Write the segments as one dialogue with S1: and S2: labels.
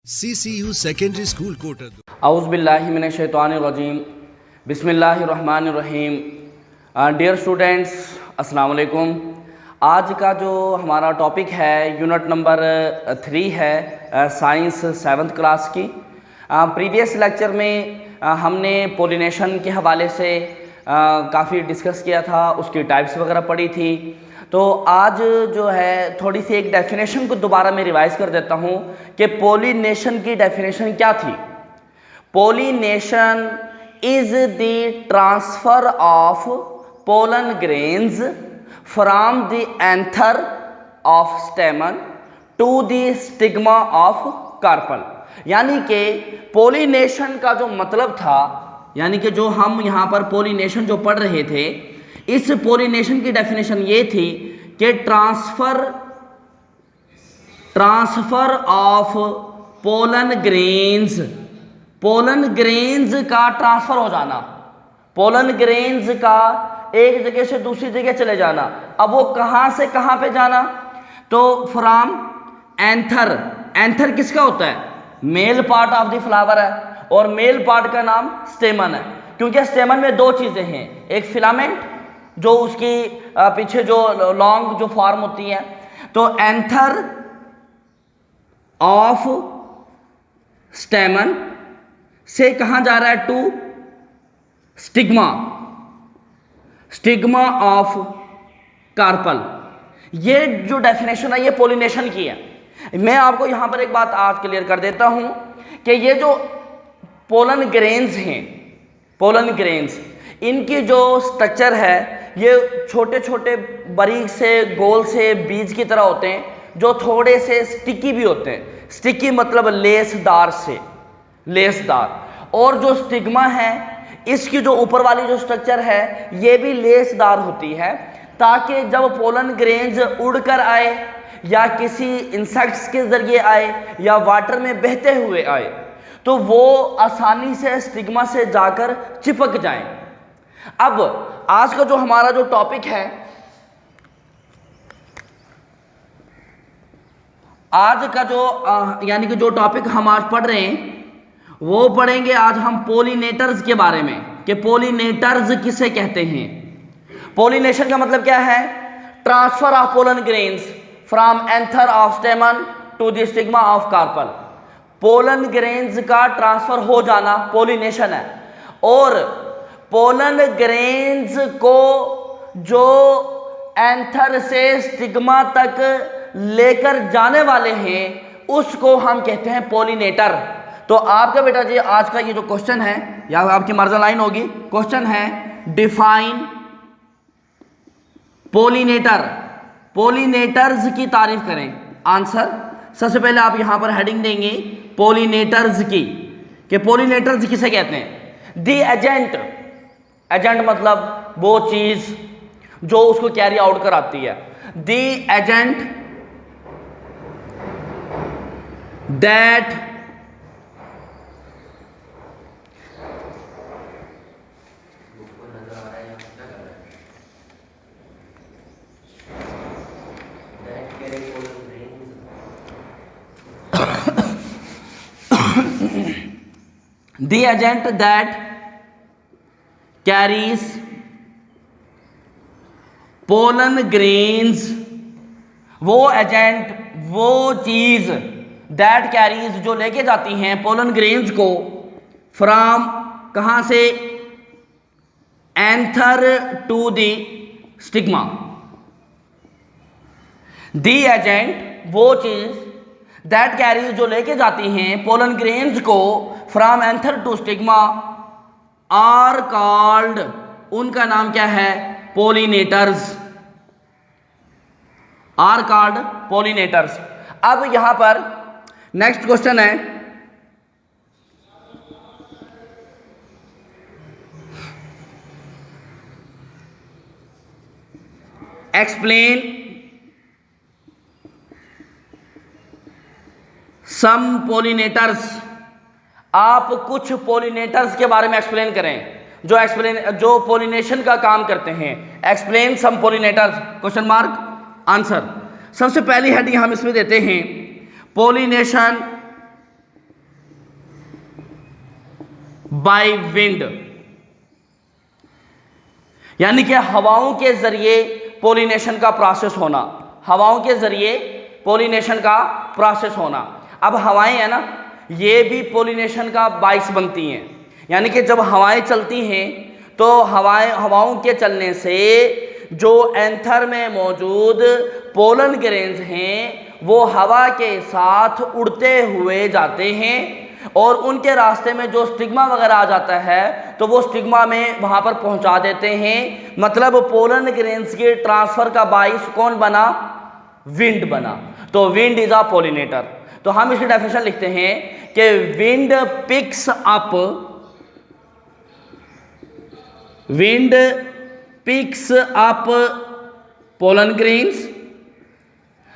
S1: CCU Secondary School Quota.
S2: औज़ुबिल्लाहि मिनश्शैतानिर्रजीम बिस्मिल्लाहिर्रहमानिर्रहीम। Dear students, अस्सलाम वालेकुम। आज का जो हमारा टॉपिक है यूनिट नंबर 3 है, साइंस 7th क्लास की। प्रीवियस लेक्चर में हमने पोलिनेशन के हवाले से काफ़ी डिस्कस किया था, उसकी टाइप्स वगैरह पढ़ी थी। तो आज जो है थोड़ी सी एक डेफिनेशन को दोबारा मैं रिवाइज कर देता हूँ कि पोलिनेशन की डेफिनेशन क्या थी। Pollination is the transfer of pollen grains from the anther of stamen to the stigma of carpel. यानी कि पोलिनेशन का जो मतलब था, यानी कि जो हम यहाँ पर पोलिनेशन जो पढ़ रहे थे, इस पोलिनेशन की डेफिनेशन ये थी कि ट्रांसफर ऑफ पोलन ग्रेन्स का ट्रांसफर हो जाना, पोलन ग्रेन्स का एक जगह से दूसरी जगह चले जाना। अब वो कहाँ से कहाँ पे जाना, तो फ्रॉम एंथर किसका होता है? Male part of the flower है, और मेल पार्ट का नाम स्टेमन है, क्योंकि स्टेमन में दो चीज़ें हैं, एक फिलामेंट जो उसकी पीछे जो लॉन्ग जो फॉर्म होती है, तो एंथर ऑफ स्टेमन से कहाँ जा रहा है? To stigma of carpel. ये जो डेफिनेशन है ये पोलिनेशन की है। मैं आपको यहाँ पर एक बात आज क्लियर कर देता हूँ कि ये जो पोलन ग्रेन्स हैं, पोलन ग्रेन्स, इनकी जो स्ट्रक्चर है ये छोटे छोटे बारीक से गोल से बीज की तरह होते हैं, जो थोड़े से स्टिकी भी होते हैं। स्टिकी मतलब लेसदार। और जो स्टिग्मा है, इसकी जो ऊपर वाली जो स्ट्रक्चर है ये भी लेसदार होती है, ताकि जब पोलन ग्रेन्स उड़कर आए या किसी इंसेक्ट्स के जरिए आए या वाटर में बहते हुए आए तो वो आसानी से स्टिग्मा से जाकर चिपक जाएं। अब आज का जो हमारा जो टॉपिक है, आज का जो यानी कि जो टॉपिक हम आज पढ़ रहे हैं वो पढ़ेंगे आज हम पोलिनेटर्स के बारे में, कि पोलिनेटर्स किसे कहते हैं। पोलिनेशन का मतलब क्या है? Transfer of pollen grains from anther of stamen to the stigma of carpel. Pollen grains का ट्रांसफर हो जाना पोलिनेशन है। और पोलन ग्रेन्स को जो एंथर से स्टिग्मा तक लेकर जाने वाले हैं उसको हम कहते हैं पोलिनेटर। तो आपका बेटा जी आज का ये जो क्वेश्चन है, या आपकी मर्ज़ा लाइन होगी, क्वेश्चन है डिफाइन पोलिनेटर। पोलिनेटर्स की तारीफ करें। आंसर सबसे पहले आप यहां पर हेडिंग देंगे पोलिनेटर्स की, कि पोलिनेटर्स किसे कहते हैं? दी एजेंट मतलब वो चीज जो उसको कैरी आउट कराती है। The agent that the agent that carries pollen grains, वो एजेंट, वो चीज, that carries जो लेके जाती हैं पोलन ग्रेन्स को, फ्रॉम कहाँ से? Anther to the stigma. The agent वो चीज, दैट कैरीज जो लेके जाती हैं पोलन ग्रेन्स को, from anther to stigma, are called, उनका नाम क्या है? पोलिनेटर्स। Are called pollinators. अब यहां पर नेक्स्ट क्वेश्चन है, एक्सप्लेन सम पोलिनेटर्स। आप कुछ पोलिनेटर्स के बारे में एक्सप्लेन करें जो पोलिनेशन का काम करते हैं। Explain some pollinators, question mark. Answer सबसे पहली हेडिंग हम इसमें देते हैं पोलिनेशन बाय विंड, यानी कि हवाओं के जरिए पोलिनेशन का प्रोसेस होना, हवाओं के जरिए पोलिनेशन का प्रोसेस होना। अब हवाएं है ना, ये भी पोलिनेशन का बाइस बनती हैं, यानी कि जब हवाएं चलती हैं तो हवाओं के चलने से जो एंथर में मौजूद पोलन ग्रेन्स हैं वो हवा के साथ उड़ते हुए जाते हैं और उनके रास्ते में जो स्टिग्मा वगैरह आ जाता है तो वो स्टिग्मा में वहाँ पर पहुँचा देते हैं। मतलब पोलन ग्रेन्स के ट्रांसफ़र का बाइस कौन बना? विंड बना। तो विंड इज अ पोलिनेटर। तो हम इसकी डेफिनेशन लिखते हैं कि wind picks up pollen grains.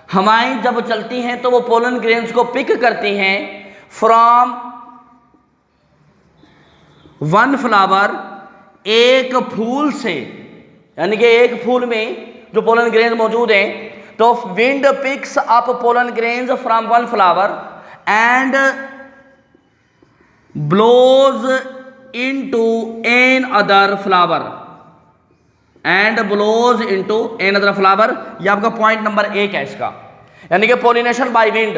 S2: हवाएं जब चलती हैं तो वो पोलन ग्रेन्स को पिक करती हैं फ्रॉम वन फ्लावर, एक फूल से, यानी कि एक फूल में जो पोलन ग्रेन्स मौजूद हैं। तो wind picks up pollen grains from one flower and blows into an other flower, and blows into an other flower. ये आपका पॉइंट नंबर 1 है इसका, यानी कि पोलिनेशन बाय विंड,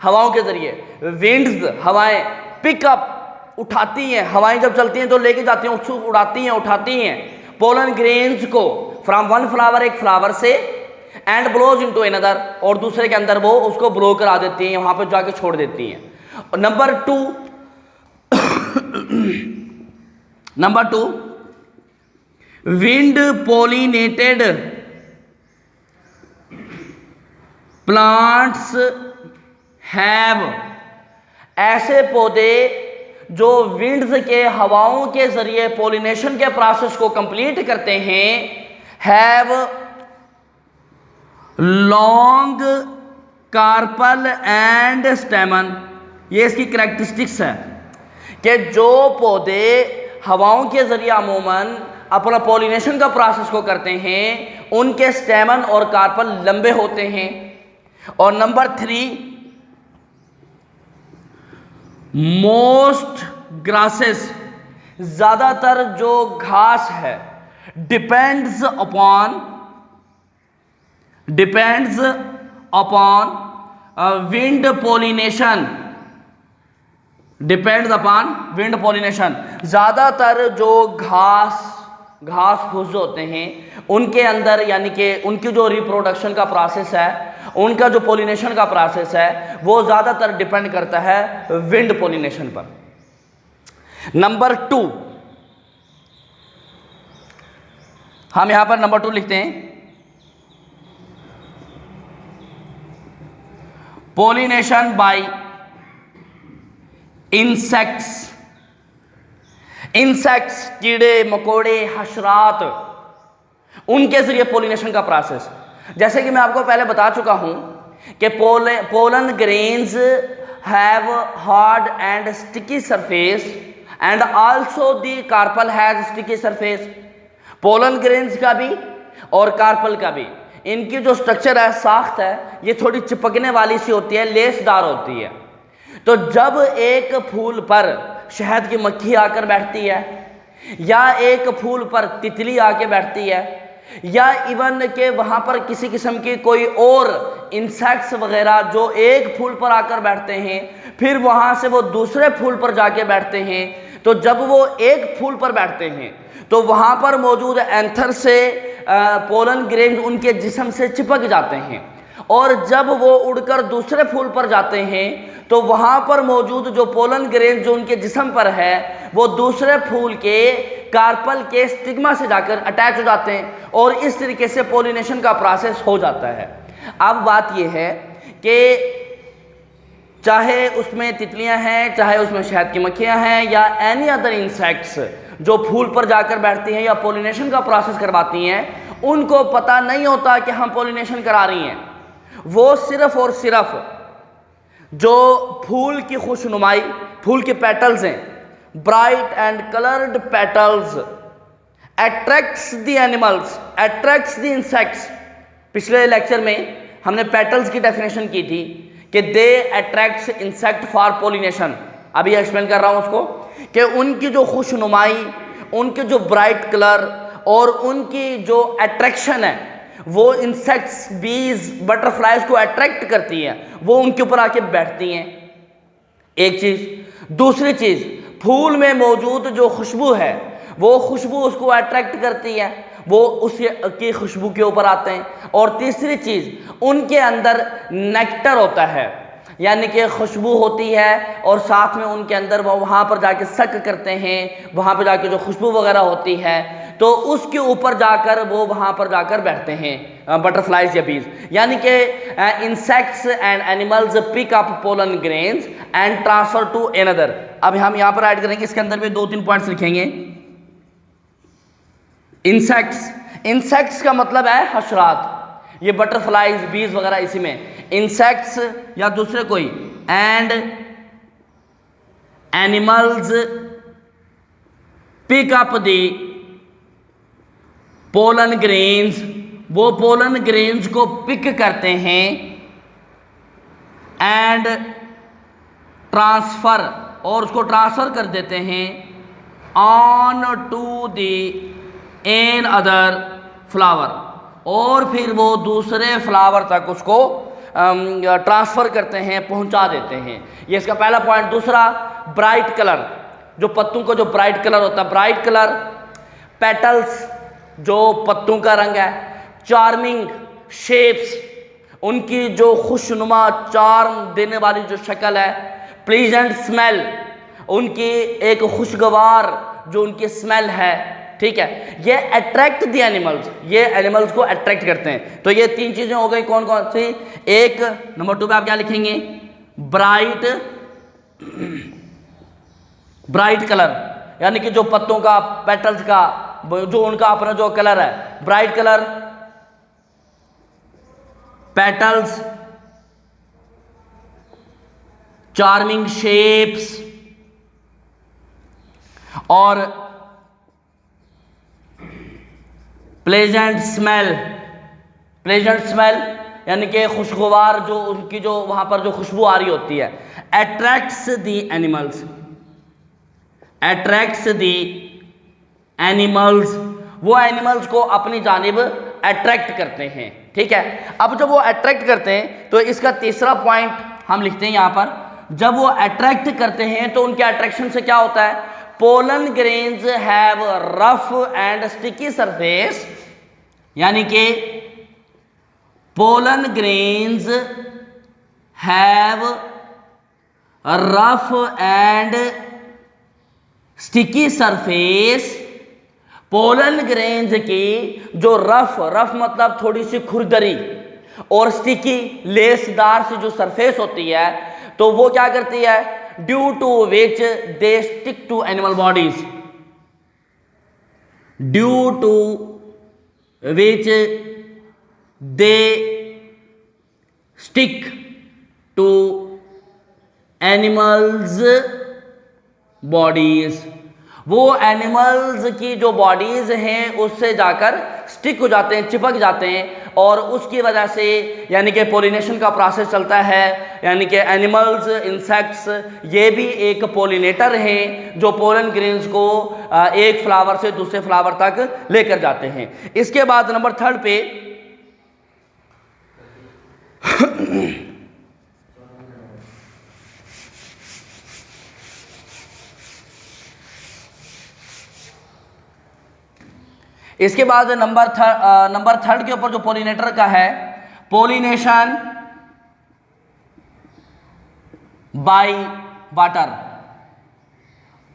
S2: हवाओं के जरिए। विंड्स हवाएं, पिकअप उठाती हैं, हवाएं जब चलती हैं तो लेके जाती हैं, उड़ाती हैं, उठाती हैं पोलन ग्रेन्स को फ्रॉम वन फ्लावर, एक फ्लावर से, एंड ब्लोज इनटू अनदर, और दूसरे के अंदर वो उसको ब्लो करा देती हैं, वहां पे जाके छोड़ देती हैं। Number 2 wind pollinated plants have, ऐसे पौधे जो विंड्स के हवाओं के जरिए पोलिनेशन के प्रोसेस को कंप्लीट करते हैं, हैव लॉन्ग कार्पल एंड स्टेमन। ये इसकी करैक्टरिस्टिक्स है कि जो पौधे हवाओं के जरिए अमूमन अपना पोलिनेशन का प्रोसेस को करते हैं उनके स्टेमन और कार्पल लंबे होते हैं। और नंबर 3, मोस्ट ग्रासेस, ज्यादातर जो घास है, depends upon wind pollination, depends upon wind pollination. ज्यादातर जो घास फूस होते हैं उनके अंदर, यानी कि उनकी जो रिप्रोडक्शन का प्रोसेस है, उनका जो पोलिनेशन का प्रोसेस है वो ज़्यादातर डिपेंड करता है विंड पोलिनेशन पर। नंबर 2, हम यहां पर नंबर 2 लिखते हैं, पोलिनेशन बाय इंसेक्ट्स। इंसेक्ट्स, कीड़े मकोड़े, हशरात, उनके जरिए पोलिनेशन का प्रोसेस। जैसे कि मैं आपको पहले बता चुका हूं कि pollen grains have hard and sticky surface and also the carpel has sticky surface. Pollen grains का भी और कार्पल का भी, इनकी जो स्ट्रक्चर है, साख्त है, ये थोड़ी चिपकने वाली सी होती है, लेसदार होती है। तो जब एक फूल पर शहद की मक्खी आकर बैठती है, या एक फूल पर तितली आके बैठती है, या इवन के वहाँ पर किसी किस्म की कोई और इंसेक्ट्स वगैरह जो एक फूल पर आकर बैठते हैं, फिर वहाँ से वो दूसरे फूल पर जाके बैठते हैं, तो जब वो एक फूल पर बैठते हैं तो वहाँ पर मौजूद एंथर से पोलन ग्रेन उनके जिस्म से चिपक जाते हैं, और जब वो उड़कर दूसरे फूल पर जाते हैं तो वहाँ पर मौजूद जो पोलन ग्रेन जो उनके जिस्म पर है वो दूसरे फूल के कार्पल के स्टिग्मा से जाकर अटैच हो जाते हैं, और इस तरीके से पोलिनेशन का प्रोसेस हो जाता है। अब बात यह है कि चाहे उसमें तितलियां हैं, चाहे उसमें शहद की मक्खियां हैं, या एनी अदर इंसेक्ट्स जो फूल पर जाकर बैठती हैं या पोलिनेशन का प्रोसेस करवाती हैं, उनको पता नहीं होता कि हम पोलिनेशन करा रही हैं। वो सिर्फ और सिर्फ जो फूल की खुशनुमाई, फूल के पेटल्स हैं, bright and coloured petals attracts the animals, attracts the insects. पिछले लेक्चर में हमने पेटल्स की डेफिनेशन की थी कि दे अट्रैक्ट्स इंसेक्ट फॉर पोलिनेशन। अभी एक्सप्लेन कर रहा हूं उसको कि उनकी जो खुशनुमाई, उनके जो ब्राइट कलर और उनकी जो अट्रैक्शन है वो इंसेक्ट्स, बीज, बटरफ्लाइज को अट्रैक्ट करती है, वो उनके ऊपर आके बैठती हैं, एक चीज़। दूसरी चीज़, फूल में मौजूद जो खुशबू है वो खुशबू उसको अट्रैक्ट करती है, वो उसकी खुशबू के ऊपर आते हैं। और तीसरी चीज़, उनके अंदर नेक्टर होता है, यानी कि खुशबू होती है और साथ में उनके अंदर वो वहाँ पर जाके सक करते हैं, वहाँ पर जाके जो खुशबू वगैरह होती है तो उसके ऊपर जाकर वो वहाँ पर जाकर बैठते हैं बटरफ्लाइज या बीज। यानी कि insects and animals pick up pollen grains and transfer to another. अब हम यहाँ पर ऐड करेंगे, इसके अंदर भी 2-3 पॉइंट्स लिखेंगे। इंसेक्ट्स का मतलब है हशरात, ये बटरफ्लाइज, बीज वगैरह इसी में इंसेक्ट्स, या दूसरे कोई, and animals pick up the pollen grains, वो पोलन ग्रेन्स को पिक करते हैं एंड ट्रांसफर, और उसको ट्रांसफर कर देते हैं on to the an other flower, और फिर वो दूसरे फ्लावर तक उसको ट्रांसफ़र करते हैं, पहुंचा देते हैं। ये इसका पहला पॉइंट। दूसरा, ब्राइट कलर, जो पत्तों का जो ब्राइट कलर होता है, ब्राइट कलर, पेटल्स जो पत्तों का रंग है, चार्मिंग शेप्स, उनकी जो खुशनुमा चार्म देने वाली जो शक्ल है, प्लीजेंट स्मेल, उनकी एक खुशगवार जो उनकी स्मेल है, ठीक है, ये अट्रैक्ट द एनिमल्स, ये एनिमल्स को अट्रैक्ट करते हैं। तो ये 3 चीज़ें हो गई, कौन कौन सी? एक, नंबर 2 पे आप क्या लिखेंगे? ब्राइट कलर, यानी कि जो पत्तों का, पेटल्स का जो उनका अपना जो कलर है, bright colour, petals, charming shapes, और प्लेजेंट स्मेल। प्लेजेंट स्मेल यानी कि खुशगवार जो उनकी जो वहाँ पर जो खुशबू आ रही होती है। Attracts the animals, attracts the animals, वो एनिमल्स को अपनी जानिब अट्रैक्ट करते हैं, ठीक है। अब जब वो अट्रैक्ट करते हैं तो इसका तीसरा पॉइंट हम लिखते हैं यहाँ पर, जब वो अट्रैक्ट करते हैं तो उनके अट्रैक्शन से क्या होता है? Pollen grains have rough and sticky surface, यानी कि pollen grains have rough and sticky surface. Pollen grains की जो रफ मतलब थोड़ी सी खुरदरी, और स्टिकी लेसदार सी जो सरफेस होती है, तो वो क्या करती है? Due to which they stick to animal bodies, due to which they stick to animals bodies, वो एनिमल्स की जो बॉडीज हैं उससे जाकर स्टिक हो जाते हैं, चिपक जाते हैं, और उसकी वजह से यानी कि पोलिनेशन का प्रोसेस चलता है। यानी कि एनिमल्स, इंसेक्ट्स, ये भी एक पोलिनेटर हैं जो पोलन ग्रेन्स को एक फ्लावर से दूसरे फ्लावर तक लेकर जाते हैं। इसके बाद नंबर 3 पे इसके बाद नंबर 3 के ऊपर जो पोलिनेटर का है, पोलिनेशन बाय वाटर,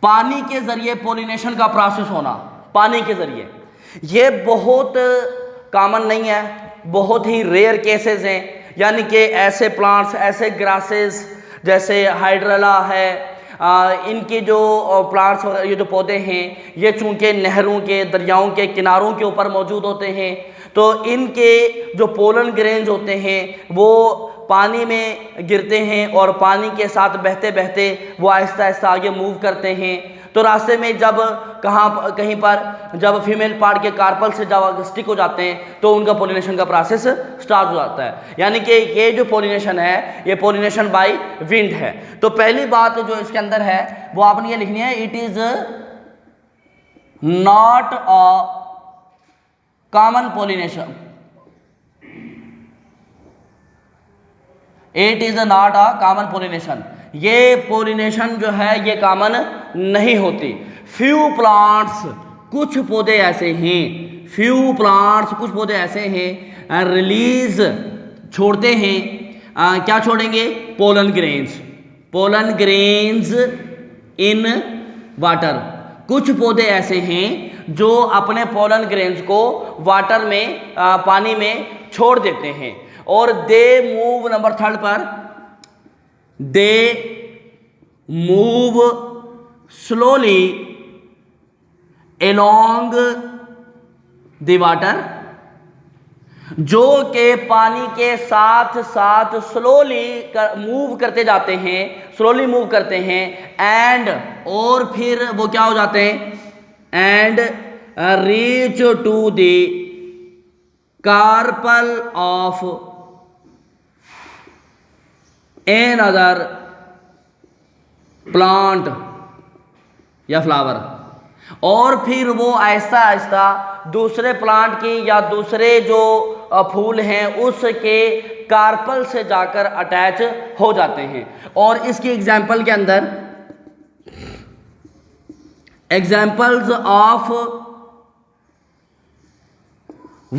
S2: पानी के जरिए पोलिनेशन का प्रोसेस होना, पानी के जरिए। ये बहुत कॉमन नहीं है, बहुत ही रेयर केसेस हैं। यानी कि ऐसे प्लांट्स, ऐसे ग्रासेस जैसे हाइड्रेला है, इनके जो प्लांट्स, ये जो पौधे हैं, ये चूंकि नहरों के, दरियाओं के किनारों के ऊपर मौजूद होते हैं, तो इनके जो पोलन ग्रेन्स होते हैं वो पानी में गिरते हैं और पानी के साथ बहते बहते वो आहिस्ता आहिस्ता आगे मूव करते हैं। तो रास्ते में जब कहीं पर जब फीमेल पार्ट के कार्पल से जब स्टिक हो जाते हैं तो उनका पोलिनेशन का प्रोसेस स्टार्ट हो जाता है। यानी कि ये जो पोलिनेशन है, ये पोलिनेशन बाय विंड है। तो पहली बात जो इसके अंदर है वो आपने ये लिखनी है, it is not a common pollination, it is not a common pollination. ये पोलिनेशन जो है ये कॉमन नहीं होती। फ्यू प्लांट्स, कुछ पौधे ऐसे हैं, फ्यू प्लांट्स कुछ पौधे ऐसे हैं रिलीज छोड़ते हैं, क्या छोड़ेंगे, pollen grains, pollen grains in water. कुछ पौधे ऐसे हैं जो अपने पोलन ग्रेन्स को वाटर में पानी में छोड़ देते हैं। और दे मूव, नंबर 3 पर, they move slowly along the water, जो के पानी के साथ साथ स्लोली मूव करते जाते हैं, स्लोली मूव करते हैं, एंड और फिर वो क्या हो जाते हैं, and reach to the carpel of an other plant या फ्लावर, और फिर वो आहिस्ता आहिस्ता दूसरे प्लांट की या दूसरे जो फूल हैं उसके कार्पल से जाकर अटैच हो जाते हैं। और इसकी एग्जाम्पल के अंदर, examples of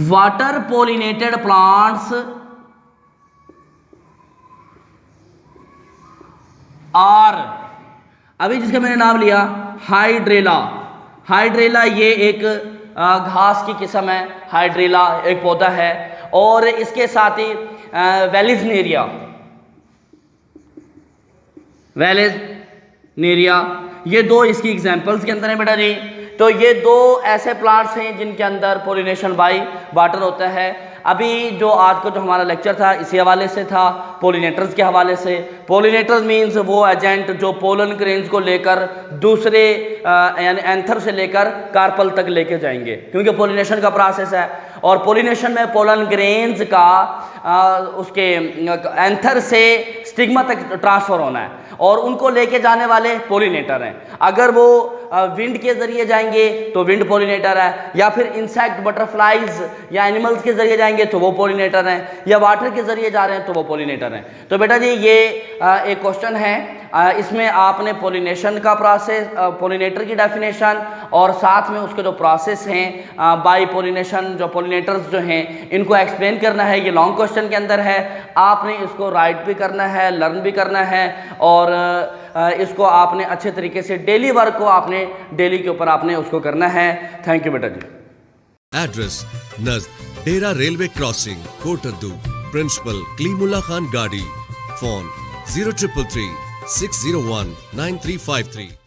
S2: water pollinated plants are, अभी जिसका मैंने नाम लिया हाइड्रेला। हाइड्रेला ये एक घास की किस्म है, हाइड्रेला एक पौधा है। और इसके साथ ही वेलिजनेरिया, वेलिजनेरिया, ये दो इसकी एग्जांपल्स के अंदर है बेटा जी। तो ये दो ऐसे प्लांट्स हैं जिनके अंदर पोलिनेशन बाय वाटर होता है। अभी जो आज का जो हमारा लेक्चर था इसी हवाले से था, पोलिनेटर्स के हवाले से। पोलिनेटर्स मीन्स वो एजेंट जो पोलन ग्रेन्स को लेकर दूसरे यानी एंथर से लेकर कार्पल तक लेके जाएंगे, क्योंकि पोलिनेशन का प्रोसेस है। और पोलिनेशन में पोलन ग्रेन्स का उसके एंथर से स्टिग्मा तक ट्रांसफ़र होना है, और उनको लेके जाने वाले पोलिनेटर हैं। अगर वो विंड के ज़रिए जाएंगे तो विंड पोलिनेटर है, या फिर इंसेक्ट बटरफ्लाइज या एनिमल्स के ज़रिए जाएंगे तो वो पोलिनेटर हैं, या वाटर के ज़रिए जा रहे हैं तो वो पोलिनेटर हैं। तो बेटा जी ये एक क्वेश्चन है, इसमें आपने पोलिनेशन का प्रोसेस, पोलिनेटर की डेफिनेशन और साथ में उसके जो प्रोसेस हैं बाय पोलिनेशन, जो पोलिनेटर्स जो हैं इनको एक्सप्लेन करना है। ये लॉन्ग क्वेश्चन के अंदर है, आपने इसको राइट भी करना है, लर्न भी करना है, और इसको आपने अच्छे तरीके से डेली वर्क को आपने डेली के ऊपर आपने उसको करना है। थैंक यू बेटा जी।
S1: एड्रेस नज़द Dera railway crossing, Kot Addu. Principal Kalimullah Khan गाड़ी। फोन 0333 601 9353।